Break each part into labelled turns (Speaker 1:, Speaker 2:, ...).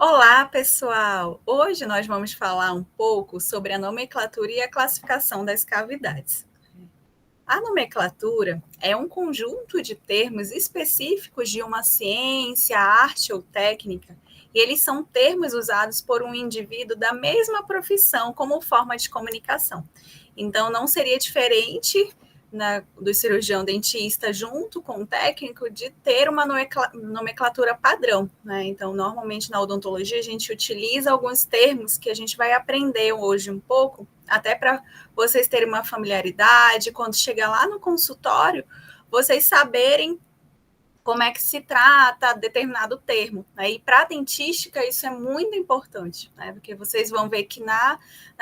Speaker 1: Olá, pessoal! Hoje nós vamos falar um pouco sobre a nomenclatura e a classificação das cavidades. A nomenclatura é um conjunto de termos específicos de uma ciência, arte ou técnica, e eles são termos usados por um indivíduo da mesma profissão como forma de comunicação. Então, não seria diferente do cirurgião dentista junto com o técnico de ter uma nomenclatura padrão, né? Então, normalmente na odontologia a gente utiliza alguns termos que a gente vai aprender hoje um pouco, até para vocês terem uma familiaridade, quando chegar lá no consultório, vocês saberem como é que se trata determinado termo. Né? E para a dentística isso é muito importante, né? Porque vocês vão ver que na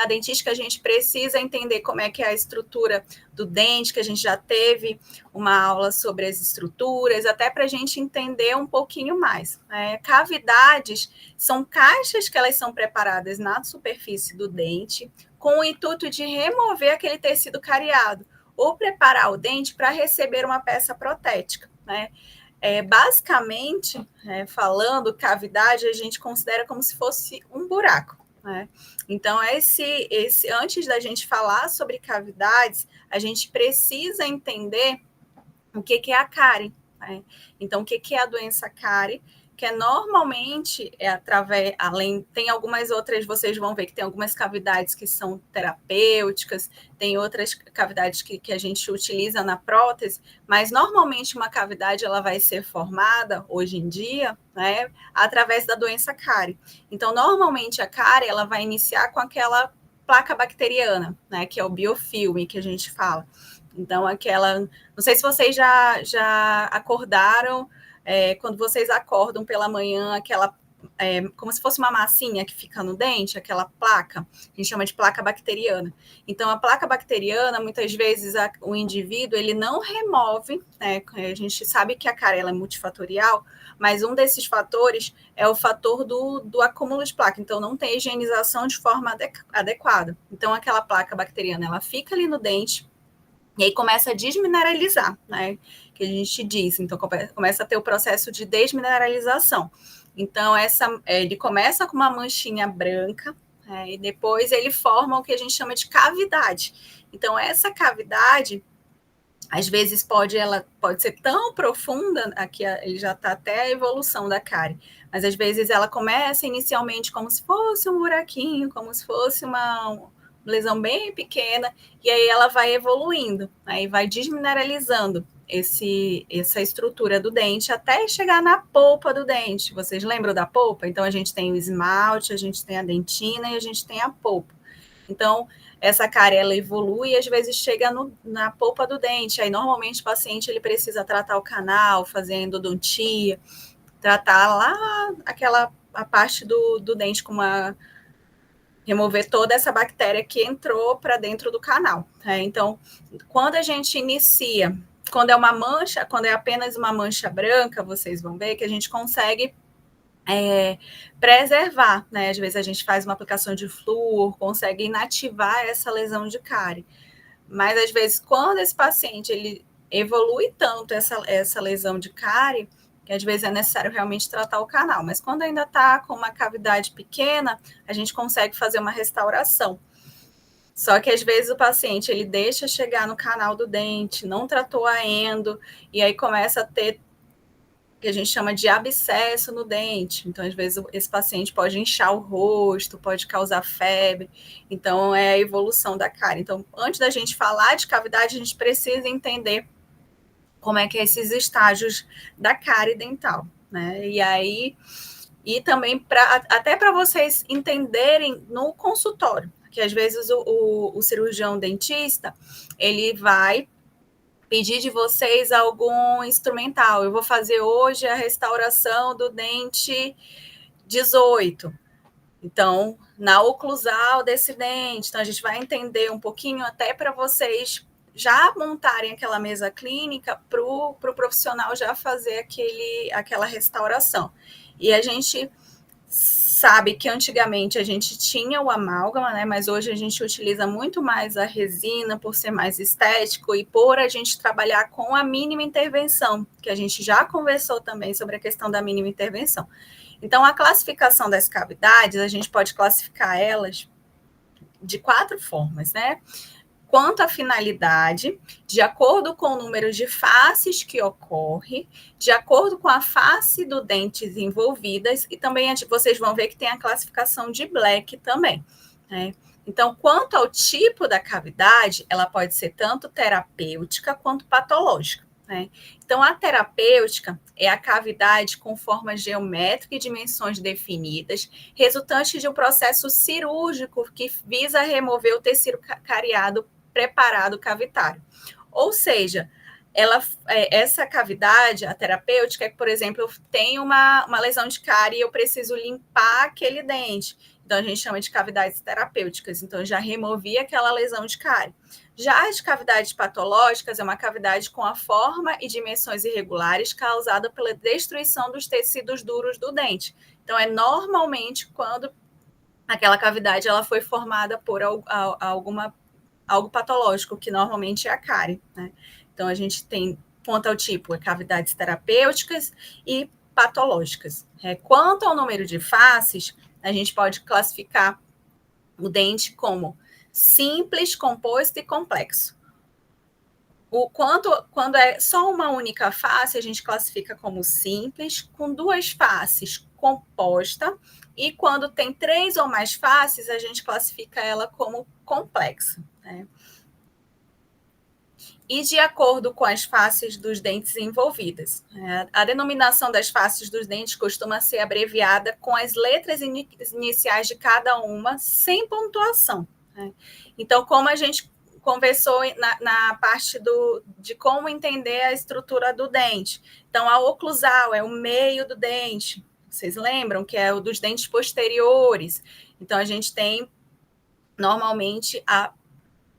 Speaker 1: dentística a gente precisa entender como é que é a estrutura do dente, que a gente já teve uma aula sobre as estruturas, até para a gente entender um pouquinho mais. Né? Cavidades são caixas que elas são preparadas na superfície do dente, com o intuito de remover aquele tecido cariado, ou preparar o dente para receber uma peça protética, né? Basicamente, falando, cavidade a gente considera como se fosse um buraco. Né? Então, antes da gente falar sobre cavidades, a gente precisa entender o que é a cárie. Né? Então, o que é a doença cárie? Que normalmente tem algumas outras, vocês vão ver que tem algumas cavidades que são terapêuticas, tem outras cavidades que a gente utiliza na prótese, mas normalmente uma cavidade ela vai ser formada hoje em dia, né, através da doença cárie. Então, normalmente a cárie ela vai iniciar com aquela placa bacteriana, né, que é o biofilme que a gente fala. Então, não sei se vocês já acordaram, quando vocês acordam pela manhã, como se fosse uma massinha que fica no dente, aquela placa, a gente chama de placa bacteriana. Então, a placa bacteriana, muitas vezes, o indivíduo, ele não remove, né? A gente sabe que a cárie é multifatorial, mas um desses fatores é o fator do acúmulo de placa. Então, não tem higienização de forma adequada. Então, aquela placa bacteriana, ela fica ali no dente, e aí começa a desmineralizar, né? Que a gente diz. Então, começa a ter o processo de desmineralização. Então, ele começa com uma manchinha branca, né? E depois ele forma o que a gente chama de cavidade. Então, essa cavidade, às vezes, ela pode ser tão profunda, aqui ele já está até a evolução da cárie, mas às vezes ela começa inicialmente como se fosse um buraquinho, como se fosse uma lesão bem pequena, e aí ela vai evoluindo, aí vai desmineralizando essa estrutura do dente até chegar na polpa do dente. Vocês lembram da polpa? Então a gente tem o esmalte, a gente tem a dentina e a gente tem a polpa. Então, essa cárie ela evolui e às vezes chega na polpa do dente. Aí, normalmente, o paciente ele precisa tratar o canal, fazer endodontia, tratar lá a parte do dente com remover toda essa bactéria que entrou para dentro do canal. Então, quando a gente inicia, quando é uma mancha, quando é apenas uma mancha branca, vocês vão ver que a gente consegue preservar, né? Às vezes a gente faz uma aplicação de flúor, consegue inativar essa lesão de cárie. Mas às vezes, quando esse paciente ele evolui tanto essa lesão de cárie, que às vezes é necessário realmente tratar o canal. Mas quando ainda está com uma cavidade pequena, a gente consegue fazer uma restauração. Só que às vezes o paciente ele deixa chegar no canal do dente, não tratou a endo, e aí começa a ter que a gente chama de abscesso no dente. Então, às vezes, esse paciente pode inchar o rosto, pode causar febre. Então, é a evolução da cárie. Então, antes da gente falar de cavidade, a gente precisa entender como é que é esses estágios da cárie dental, né? E também, até para vocês entenderem no consultório, que às vezes o cirurgião dentista, ele vai pedir de vocês algum instrumental. Eu vou fazer hoje a restauração do dente 18. Então, na oclusal desse dente. Então, a gente vai entender um pouquinho até para vocês já montarem aquela mesa clínica para o profissional já fazer aquela restauração. E a gente sabe que antigamente a gente tinha o amálgama, né? Mas hoje a gente utiliza muito mais a resina por ser mais estético e por a gente trabalhar com a mínima intervenção, que a gente já conversou também sobre a questão da mínima intervenção. Então, a classificação das cavidades, a gente pode classificar elas de 4 formas, né? Quanto à finalidade, de acordo com o número de faces que ocorre, de acordo com a face do dente envolvidas, e também vocês vão ver que tem a classificação de Black também, né? Então, quanto ao tipo da cavidade, ela pode ser tanto terapêutica quanto patológica, né? Então, a terapêutica é a cavidade com forma geométrica e dimensões definidas, resultante de um processo cirúrgico que visa remover o tecido cariado preparado cavitário. Ou seja, essa cavidade, a terapêutica, é que, por exemplo, eu tenho uma lesão de cárie e eu preciso limpar aquele dente. Então, a gente chama de cavidades terapêuticas. Então, eu já removi aquela lesão de cárie. Já as cavidades patológicas é uma cavidade com a forma e dimensões irregulares causada pela destruição dos tecidos duros do dente. Então, é normalmente quando aquela cavidade ela foi formada por algo patológico, que normalmente é a cárie, né? Então, a gente tem, quanto ao tipo, cavidades terapêuticas e patológicas. Quanto ao número de faces, a gente pode classificar o dente como simples, composto e complexo. Quando é só uma única face, a gente classifica como simples, com 2 faces composta, e quando tem 3 ou mais faces, a gente classifica ela como complexa, né? E de acordo com as faces dos dentes envolvidas. A denominação das faces dos dentes costuma ser abreviada com as letras iniciais de cada sem pontuação, né? Então, como a gente conversou na parte de como entender a estrutura do dente. Então, a oclusal é o meio do dente. Vocês lembram que é o dos dentes posteriores. Então, a gente tem, normalmente, a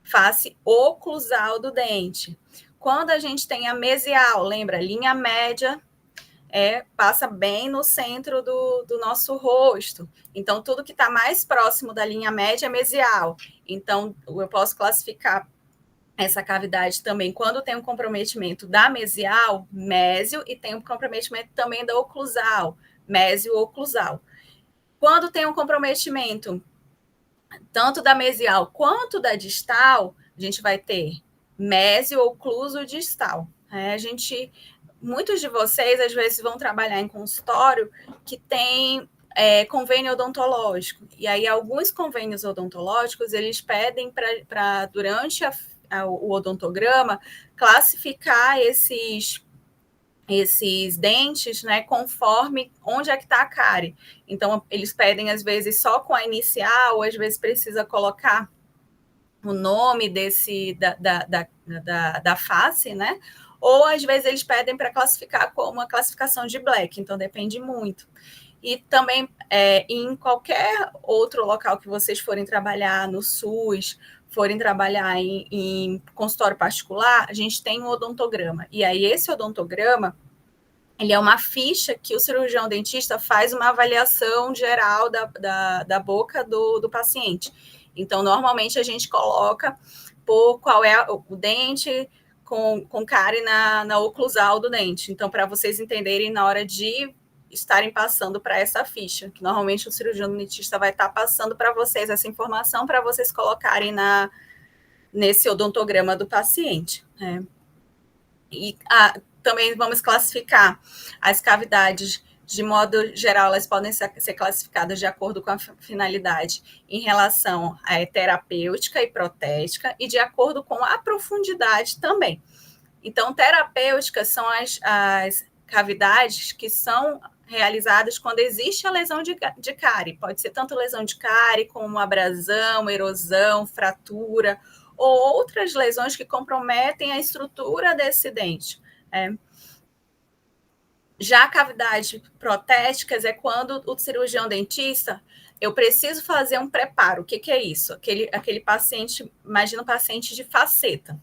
Speaker 1: face oclusal do dente. Quando a gente tem a mesial, lembra? Linha média passa bem no centro do nosso rosto. Então, tudo que está mais próximo da linha média é mesial. Então, eu posso classificar essa cavidade também quando tem um comprometimento da mesial, mésio, e tem um comprometimento também da oclusal, mésio-oclusal. Quando tem um comprometimento tanto da mesial quanto da distal, a gente vai ter mésio-ocluso distal. Muitos de vocês, às vezes, vão trabalhar em consultório que tem convênio odontológico. E aí, alguns convênios odontológicos, eles pedem para durante o odontograma, classificar esses dentes, né, conforme onde é que está a cárie. Então, eles pedem, às vezes, só com a inicial, ou às vezes precisa colocar o nome da face, né? Ou, às vezes, eles pedem para classificar como uma classificação de Black, então depende muito. E também, em qualquer outro local que vocês forem trabalhar no SUS, forem trabalhar em consultório particular, a gente tem um odontograma. E aí, esse odontograma, ele é uma ficha que o cirurgião dentista faz uma avaliação geral da boca do paciente. Então, normalmente, a gente coloca por qual é o dente com cárie na oclusal do dente. Então, para vocês entenderem na hora de estarem passando para essa ficha, que normalmente o cirurgião dentista vai estar passando para vocês essa informação para vocês colocarem nesse odontograma do paciente, né? E também vamos classificar as cavidades, de modo geral, elas podem ser classificadas de acordo com a finalidade em relação à terapêutica e protética e de acordo com a profundidade também. Então, terapêuticas são as cavidades que são realizadas quando existe a lesão de cárie. Pode ser tanto lesão de cárie como abrasão, erosão, fratura, ou outras lesões que comprometem a estrutura desse dente. Já cavidades protéticas é quando o cirurgião dentista, eu preciso fazer um preparo. O que é isso? Aquele paciente, imagina um paciente de faceta,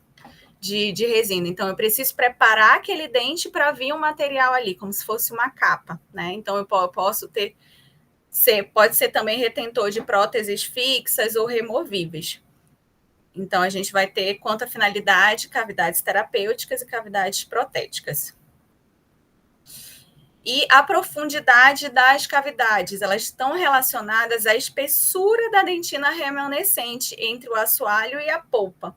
Speaker 1: de resina. Então, eu preciso preparar aquele dente para vir um material ali, como se fosse uma capa, né? Então, eu posso pode ser também retentor de próteses fixas ou removíveis. Então, a gente vai ter, quanto à finalidade, cavidades terapêuticas e cavidades protéticas. E a profundidade das cavidades, elas estão relacionadas à espessura da dentina remanescente entre o assoalho e a polpa.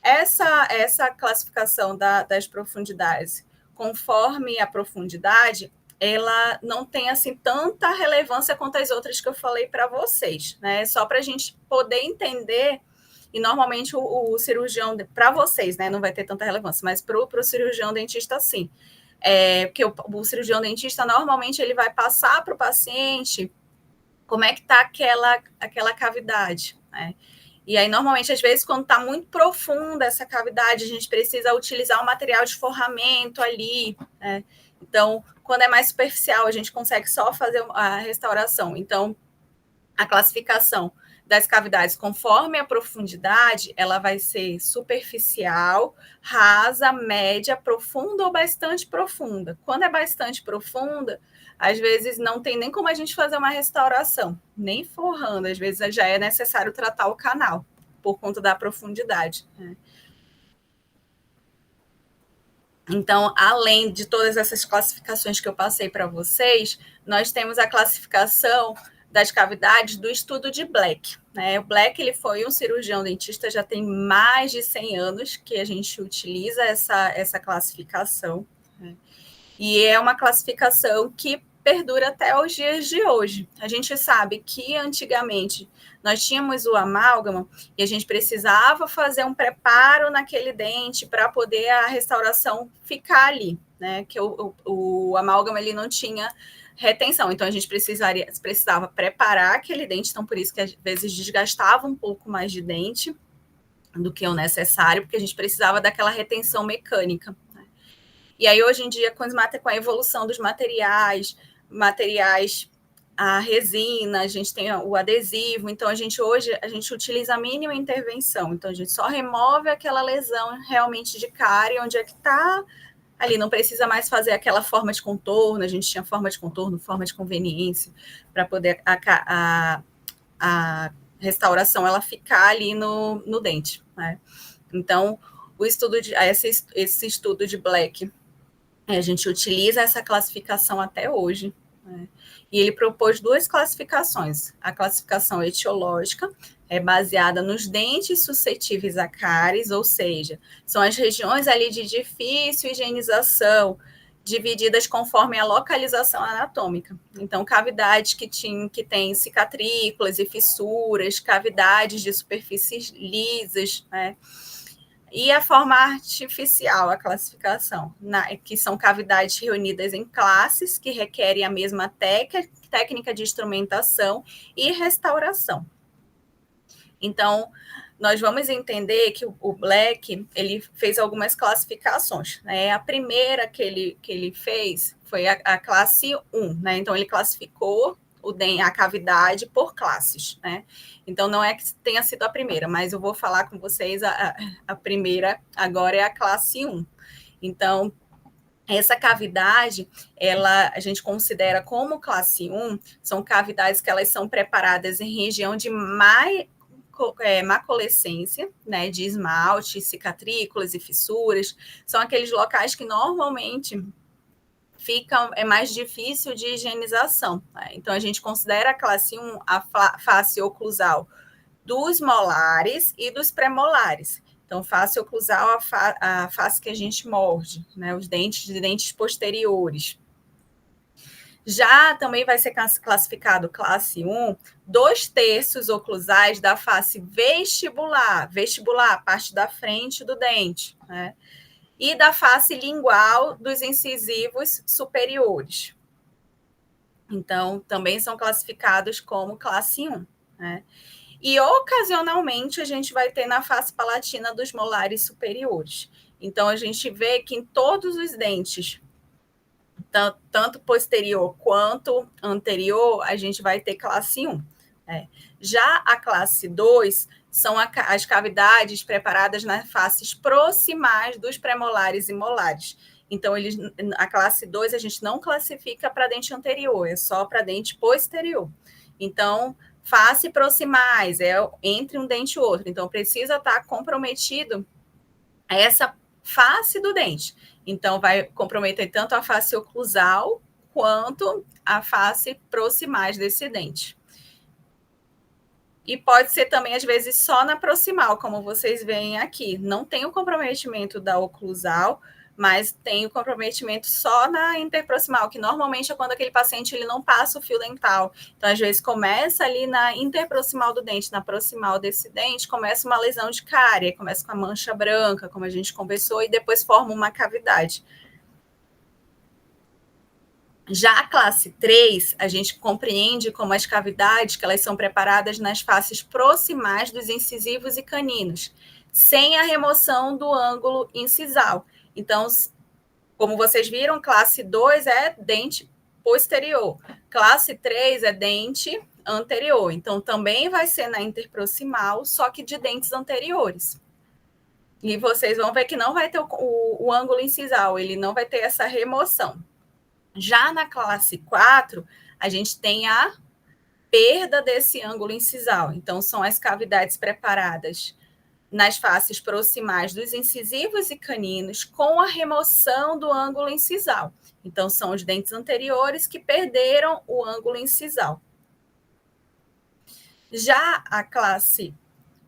Speaker 1: Essa classificação das profundidades, conforme a profundidade, ela não tem assim tanta relevância quanto as outras que eu falei para vocês, né? Só para a gente poder entender. E normalmente o cirurgião, para vocês, né, não vai ter tanta relevância, mas para o cirurgião dentista, sim. Porque o cirurgião dentista, normalmente, ele vai passar para o paciente como é que está aquela cavidade, né? E aí, normalmente, às vezes, quando está muito profunda essa cavidade, a gente precisa utilizar um material de forramento ali, né? Então, quando é mais superficial, a gente consegue só fazer a restauração. Então, a classificação das cavidades conforme a profundidade, ela vai ser superficial, rasa, média, profunda ou bastante profunda. Quando é bastante profunda, às vezes não tem nem como a gente fazer uma restauração, nem forrando, às vezes já é necessário tratar o canal, por conta da profundidade. Então, além de todas essas classificações que eu passei para vocês, nós temos a classificação das cavidades do estudo de Black. Né? O Black ele foi um cirurgião dentista, já tem mais de 100 anos que a gente utiliza essa classificação. Né? E é uma classificação que perdura até os dias de hoje. A gente sabe que antigamente nós tínhamos o amálgama e a gente precisava fazer um preparo naquele dente para poder a restauração ficar ali, né? Que o amálgama ele não tinha retenção, então a gente precisava preparar aquele dente, então por isso que às vezes desgastava um pouco mais de dente do que o necessário, porque a gente precisava daquela retenção mecânica. E aí, hoje em dia, com a evolução dos materiais, a resina, a gente tem o adesivo, então hoje a gente utiliza a mínima intervenção. Então, a gente só remove aquela lesão realmente de cárie, onde é que está ali, não precisa mais fazer aquela forma de contorno, a gente tinha forma de contorno, forma de conveniência, para poder a restauração ela ficar ali no dente. Né? Então, esse estudo de Black, a gente utiliza essa classificação até hoje. Né? E ele propôs 2 classificações. A classificação etiológica é baseada nos dentes suscetíveis a cáries, ou seja, são as regiões ali de difícil higienização, divididas conforme a localização anatômica. Então, cavidades que têm cicatrículas e fissuras, cavidades de superfícies lisas, né? E a forma artificial, a classificação, que são cavidades reunidas em classes que requerem a mesma técnica de instrumentação e restauração. Então, nós vamos entender que o Black ele fez algumas classificações. Né? A primeira que ele fez foi a classe 1. Né? Então, ele classificou a cavidade por classes, né? Então, não é que tenha sido a primeira, mas eu vou falar com vocês a primeira, agora é a classe 1. Então, essa cavidade, a gente considera como classe 1, são cavidades que elas são preparadas em região de maculescência, né, de esmalte, cicatrículas e fissuras, são aqueles locais que normalmente é mais difícil de higienização. Né? Então, a gente considera a classe 1 a face oclusal dos molares e dos premolares. Então, face oclusal, a face que a gente morde, né? Os dentes posteriores. Já também vai ser classificado classe 1, 2/3 oclusais da face vestibular, parte da frente do dente, né? E da face lingual dos incisivos superiores. Então, também são classificados como classe 1. Né? E, ocasionalmente, a gente vai ter na face palatina dos molares superiores. Então, a gente vê que em todos os dentes, tanto posterior quanto anterior, a gente vai ter classe 1. Né? Já a classe 2 são as cavidades preparadas nas faces proximais dos premolares e molares. Então, a classe 2 a gente não classifica para dente anterior, é só para dente posterior. Então, face proximais é entre um dente e outro. Então, precisa estar comprometido essa face do dente. Então, vai comprometer tanto a face oclusal quanto a face proximais desse dente. E pode ser também, às vezes, só na proximal, como vocês veem aqui. Não tem o comprometimento da oclusal, mas tem o comprometimento só na interproximal, que normalmente é quando aquele paciente ele não passa o fio dental. Então, às vezes, começa ali na interproximal do dente, na proximal desse dente, começa uma lesão de cárie, começa com a mancha branca, como a gente conversou, e depois forma uma cavidade. Já a classe 3, a gente compreende como as cavidades que elas são preparadas nas faces proximais dos incisivos e caninos, sem a remoção do ângulo incisal. Então, como vocês viram, classe 2 é dente posterior, classe 3 é dente anterior. Então, também vai ser na interproximal, só que de dentes anteriores. E vocês vão ver que não vai ter o ângulo incisal, ele não vai ter essa remoção. Já na classe 4, a gente tem a perda desse ângulo incisal. Então, são as cavidades preparadas nas faces proximais dos incisivos e caninos com a remoção do ângulo incisal. Então, são os dentes anteriores que perderam o ângulo incisal. Já a classe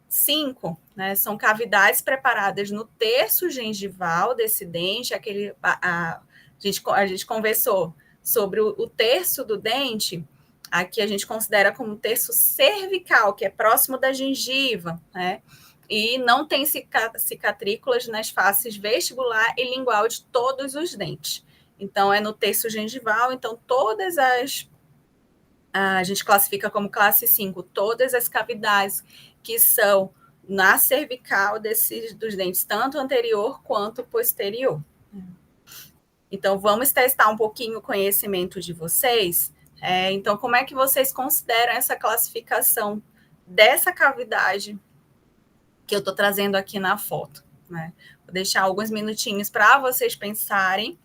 Speaker 1: 5, né, são cavidades preparadas no terço gengival desse dente, a gente conversou sobre o terço do dente, aqui a gente considera como terço cervical, que é próximo da gengiva, né? E não tem cicatrículas nas faces vestibular e lingual de todos os dentes. Então, é no terço gengival, então todas as... A gente classifica como classe 5 todas as cavidades que são na cervical dos dentes, tanto anterior quanto posterior. Então, vamos testar um pouquinho o conhecimento de vocês. Então, como é que vocês consideram essa classificação dessa cavidade que eu estou trazendo aqui na foto, né? Vou deixar alguns minutinhos para vocês pensarem.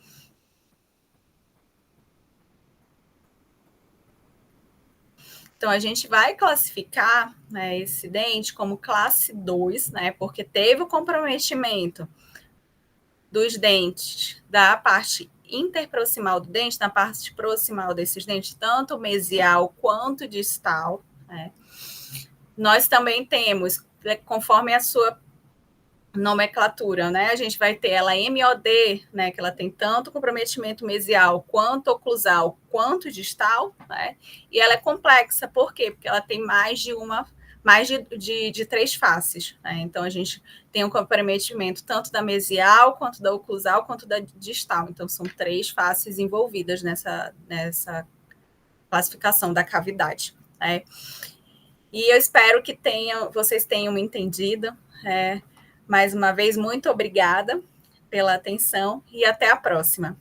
Speaker 1: Então, a gente vai classificar, né, esse dente como classe 2, né, porque teve o comprometimento dos dentes da parte interproximal do dente, na parte proximal desses dentes, tanto mesial quanto distal, né? Nós também temos, conforme a sua nomenclatura, né? A gente vai ter ela MOD, né? Que ela tem tanto comprometimento mesial, quanto oclusal, quanto distal, né? E ela é complexa, por quê? Porque ela tem mais de 3 faces, né? Então, a gente tem um comprometimento tanto da mesial, quanto da oclusal, quanto da distal. Então, são 3 faces envolvidas nessa classificação da cavidade, né? E eu espero que vocês tenham entendido. Mais uma vez, muito obrigada pela atenção e até a próxima.